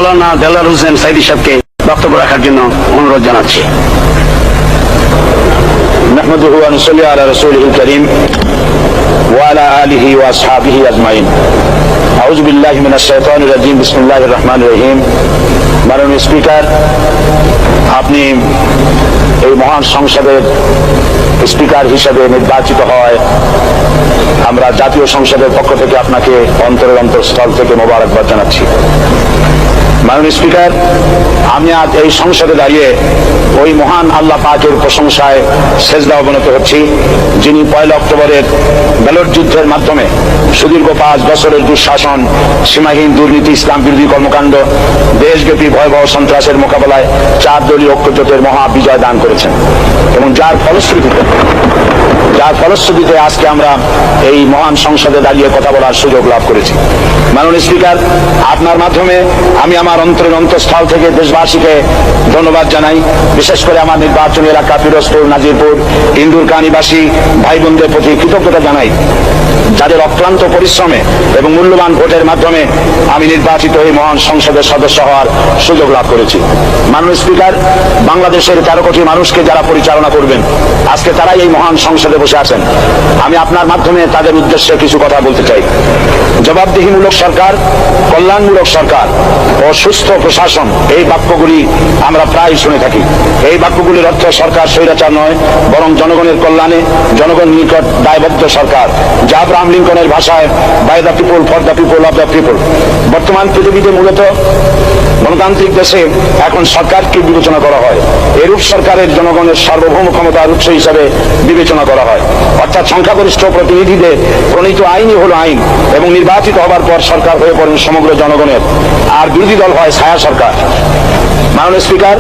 মাওলানা দেলার হোসেন সাইদি সাহেবকে বক্তব্য রাখার জন্য অনুরোধ জানাচ্ছি। নাহমাদুহু ওয়া নুসাল্লি আলা রাসূলিল কারীম ওয়া আলা আলিহি ওয়া আসহাবিহি আজমাইন। আউযু বিল্লাহি মিনাশ শাইতানির রাজীম। বিসমিল্লাহির রহমানির রহিম। মাননীয় স্পিকার, আপনি এই মহান সংসদের স্পিকার হিসেবে নির্বাচিত হয় আমরা জাতীয় সংসদের পক্ষ থেকে আপনাকে অন্তরের অন্তঃস্থল থেকে মোবারকবাদ জানাচ্ছি। মাননীয় স্পিকার, আমি আজ এই সংসদে দাঁড়িয়ে ওই মহান আল্লাহ পাকের প্রশংসায় সেজদা অবনত হচ্ছি, যিনি 1 অক্টোবরের ব্যালট যুদ্ধের মাধ্যমে সুদীর্ঘ 5 বছরের দুঃশাসন, সীমাহীন দুর্নীতি, ইসলাম বিরোধী কর্মকাণ্ড, দেশব্যাপী ভয়াবহ সন্ত্রাসের মোকাবেলায় 4 দলীয় ঐক্যজোটের মহা বিজয় দান করেছেন এবং যার ফলশ্রুতিতে আজকে আমরা এই মহান সংসদে দাঁড়িয়ে কথা বলার সুযোগ লাভ করেছি। মাননীয় স্পিকার, আপনার মাধ্যমে আমি আমার অন্তরের অন্তঃস্থল থেকে দেশবাসীকে ধন্যবাদ জানাই। বিশেষ করে আমার নির্বাচনী এলাকা পিরোজপুর, নাজিরপুর, ইন্দুরকা নিবাসী ভাই বোনদের প্রতি কৃতজ্ঞতা জানাই, যাদের অক্লান্ত পরিশ্রমে এবং মূল্যবান ভোটের মাধ্যমে আমি নির্বাচিত এই মহান সংসদের সদস্য হওয়ার সুযোগ লাভ করেছি। মাননীয় স্পিকার, বাংলাদেশের 13 কোটি মানুষকে যারা পরিচালনা করবেন, আজকে তারাই এই মহান সংসদে বসে আছেন। আমি আপনার মাধ্যমে তাদের উদ্দেশ্যে কিছু কথা বলতে চাই। জবাবদিহিমূলক সরকার, কল্যাণমূলক সরকার ও সুস্থ প্রশাসন, এই বাক্যগুলি আমরা প্রায় শুনে থাকি। এই বাক্যগুলির অর্থ সরকার স্বৈরাচার নয়, বরং জনগণের কল্যাণে জনগণের নিকট দায়বদ্ধ সরকার, যা আব্রাহাম লিঙ্কনের ভাষায় by the people, for the people, of the people. বর্তমান পৃথিবীতে মূলত গণতান্ত্রিক দেশে এখন সরকারকে বিবেচনা করা হয়। এরূপ সরকারের জনগণের সার্বভৌম ক্ষমতার উৎস হিসাবে বিবেচনা করা হয়, অর্থাৎ সংখ্যাগরিষ্ঠ প্রতিনিধিদের প্রণীত আইনই হলো আইন এবং নির্বাচিত হবার পর সরকার হয়ে পড়েন সমগ্র জনগণের, আর বিরোধী দল হয় ছায়া সরকার। মাননীয় স্পিকার,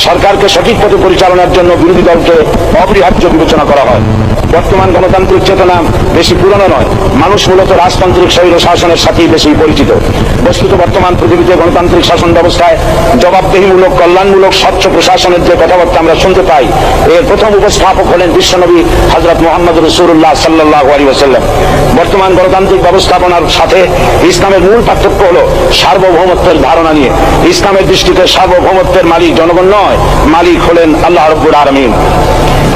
সরকারকে সঠিক পথে পরিচালনার জন্য বিরোধী দলকে অপরিহার্য বিবেচনা করা হয়। বর্তমান গণতান্ত্রিক চেতনা বেশি পুরনো নয়, মানুষ মূলত রাজতান্ত্রিক স্বৈর শাসনের সাথেই বেশি পরিচিত। বস্তুত বর্তমান পৃথিবীতে গণতান্ত্রিক শাসন ব্যবস্থায় জবাবদিহিমূলক, কল্যাণমূলক, স্বচ্ছ প্রশাসনের যে কথাবার্তা আমরা শুনতে পাই, এর প্রথম উপস্থাপক হলেন বিশ্বনবী হযরত মুহাম্মদ রাসূলুল্লাহ সাল্লাল্লাহু আলাইহি ওয়াসাল্লাম। বর্তমান গণতান্ত্রিক ব্যবস্থাপনার সাথে ইসলামের মূল পার্থক্য হলো সার্বভৌমত্বের ধারণা নিয়ে। ইসলামের দৃষ্টিতে সার্বভৌমত্বের মালিক জনগণ নয়, মালিক হলেন আল্লাহ রাব্বুল আলামিন।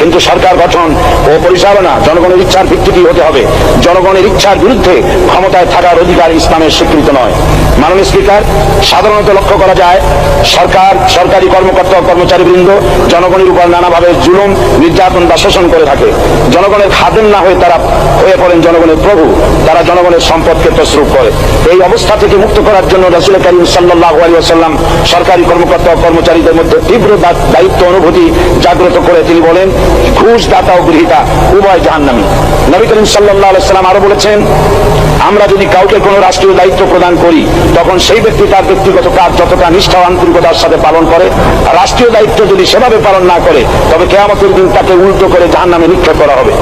কিন্তু সরকার গঠন ও পরিচালনা জনগণের ইচ্ছার ভিত্তিতে হতে হবে। জনগণের ইচ্ছার বিরুদ্ধে ক্ষমতায় থাকার অধিকার ইসলামের স্বীকৃত নয়। মাননীয় স্পিকার, সাধারণত লক্ষ্য করা যায় সরকার, সরকারি কর্মকর্তা ও কর্মচারীবৃন্দ জনগণের উপর নানাভাবে জুলুম, নির্যাতন বা শোষণ করে থাকে। জনগণের খাদেম না হয়ে তারা হয়ে পড়েন জনগণের প্রভু। তারা জনগণের সম্পদকে তসরুপ করে। এই অবস্থা থেকে মুক্ত করার জন্য রাসূল কারীম সাল্লাল্লাহু আলাইহি ওয়াসাল্লাম সরকারি কর্মকর্তা ও কর্মচারীদের মধ্যে তীব্র দায়িত্ব অনুভূতি জাগ্রত করে তিনি বলেন, ঘুষ দাতা ও গৃহীতা উভয় জাহান্নামী। নবী করিম সাল্লাল্লাহু আলাইহি ওয়াসাল্লাম আরো বলেছেন, আমরা যদি কাউকে কোনো রাষ্ট্রীয় দায়িত্ব প্রদান করি, তখন সেই ব্যক্তি তার ব্যক্তিগত কাজ যতটা নিষ্ঠা ও আন্তরিকতার সাথে পালন করে, রাষ্ট্রীয় দায়িত্ব যদি সেভাবে পালন না করে, তবে কিয়ামতের দিন তাকে উল্টো করে জাহান্নামে নিক্ষেপ করা হবে।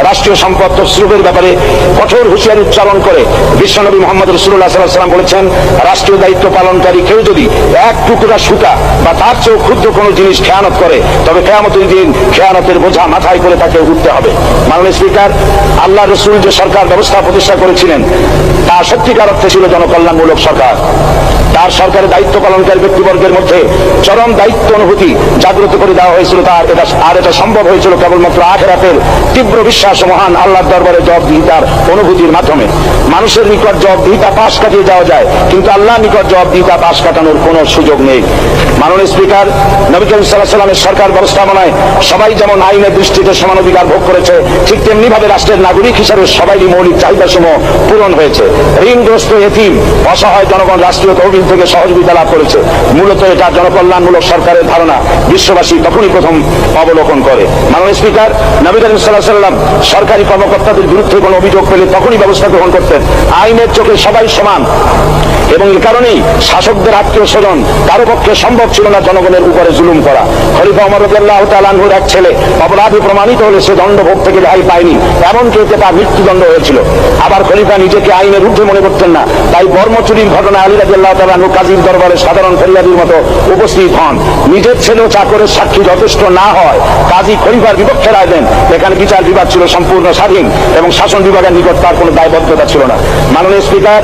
রাষ্ট্রীয় সম্পদ তসরুফের ব্যাপারে কঠোর হুঁশিয়ারি উচ্চারণ করে বিশ্বনবী মুহাম্মদ রাসূলুল্লাহ সাল্লাল্লাহু আলাইহি ওয়াসাল্লাম বলেছেন, রাষ্ট্রীয় দায়িত্ব পালনকারী কেউ যদি এক টুকরা সুতা বা তার চেয়েও ক্ষুদ্র কোনো জিনিস খেয়ানত করে, তবে কিয়ামতের দিন খেয়ানতের বোঝা মাথায় করে তাকে উঠতে হবে। মাননীয় স্পিকার, আল্লাহ রাসূল যে সরকার ব্যবস্থা প্রতিষ্ঠা করেছিলেন, তা সত্যিকার অর্থে ছিল জনকল্যাণমূলক সরকার। তার সরকারের দায়িত্ব পালনকারী ব্যক্তিবর্গের মধ্যে চরম দায়িত্ব অনুভূতি জাগ্রত করে দেওয়া হয়েছিল। এটা সম্ভব হয়েছিল কেবলমাত্র আখিরাতের তীব্র বিশ্বাস ও মহান আল্লাহর দরবারে জবাবদিহিতার অনুভূতির মাধ্যমে। মানুষের নিকট জবাবদিহিতা পাশ কাটিয়ে যাওয়া যায়, কিন্তু আল্লাহর নিকট জবাবদিহিতা পাশ কাটানোর কোনো সুযোগ নেই। মাননীয় স্পিকার, নবী করিম সাল্লাল্লাহু আলাইহি ওয়াসাল্লামের সরকার ব্যবস্থাপনায় সবাই যেমন আইনের দৃষ্টিতে সমান অধিকার ভোগ করেছে, ঠিক তেমনি ভাবে রাষ্ট্রের নাগরিক হিসাবে সবারই মৌলিক চাহিদাসমূহ পূরণ হয়েছে। ঋণগ্রস্ত, এতিম, অসহায় জনগণ রাষ্ট্রীয় তহবিল থেকে সহযোগিতা লাভ করেছে। মূলত এটা জনকল্যাণমূলক সরকারের ধারণা বিশ্ববাসী তখনই প্রথম অবলোকন করে। মাননীয় স্পিকার, নবী করিম সাল্লাল্লাহু আলাইহি ওয়াসাল্লাম সরকারি কর্মকর্তাদের বিরুদ্ধে কোনো অভিযোগ পেলে তখনই ব্যবস্থা গ্রহণ করতেন। আইনের চোখে সবাই সমান এবং এ কারণেই শাসকদের আত্মীয় স্বজন কারো পক্ষে সম্ভব ছিল না জনগণের উপরে জুলুম করা। খলিফা ওমর রাদিয়াল্লাহু তাআলা আনহুর এক ছেলে অপরাধী প্রমাণিত হলে সে দণ্ডভোগ থেকে রেহাই পায়নি, এমনকি এতে তার মৃত্যুদণ্ড হয়েছিল। আবার খলিফা নিজেকে আইনের ঊর্ধ্বে মনে করতেন না, তাই বর্ম চুরির ঘটনা আলী রাদিয়াল্লাহু তাআলা আনহু কাজীর দরবারে দরবারে সাধারণ ফেরিয়াদির মতো উপস্থিত হন। নিজের ছেলে ও চাকরের সাক্ষী যথেষ্ট না হয় কাজী খলিফার বিপক্ষে রায় দেন। এখানে বিচার বিভাগ ছিল সম্পূর্ণ স্বাধীন এবং শাসন বিভাগের নিকট তার কোনো দায়বদ্ধতা ছিল না। মাননীয় স্পিকার,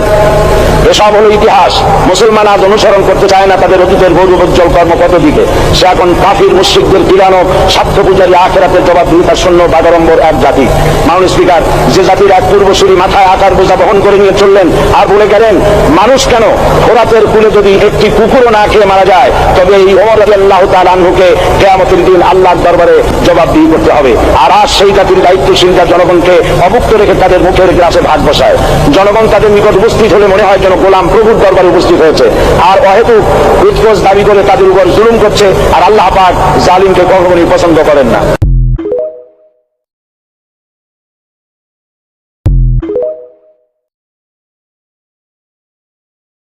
এসব হলো ইতিহাস। মুসলমান আজ অনুসরণ করতে চায় না তাদের অতীতের গৌরবোজ্জ্বল কর্মপদ্ধতিকে। সে এখন কাফির মুশরিকদের কিরানো স্বার্থ পূজারী আখেরাতের জবাবদিহিতা শূন্য বাগাড়ম্বর এক জাতি। মাননীয় স্পিকার, যে জাতির এক পূর্বসূরি মাথায় আকার বোঝা বহন করে নিয়ে চললেন আর বলে গেলেন মানুষ কেন ফোরাতের কুলে যদি একটি কুকুরও না খেয়ে মারা যায় তবে এই ওমর রাদিয়াল্লাহু তাআলা আনহুকে কিয়ামতের দিন আল্লাহর দরবারে জবাবদিহি করতে হবে। আর আজ সেই জাতির দায়িত্বশীলরা জনগণকে অভুক্ত রেখে তাদের মুখের গ্রাসে ভাগ বসায়। জনগণ তাদের নিকট উপস্থিত হলে মনে হয় যেন গোলাম প্রভুর দরবারে উপস্থিত হয়েছে, আর অহেতুক উৎকোচ দাবি করে তাদের উপর জুলুম করছে। আর আল্লাহ পাক জালিমকে কখনোই পছন্দ করেন না।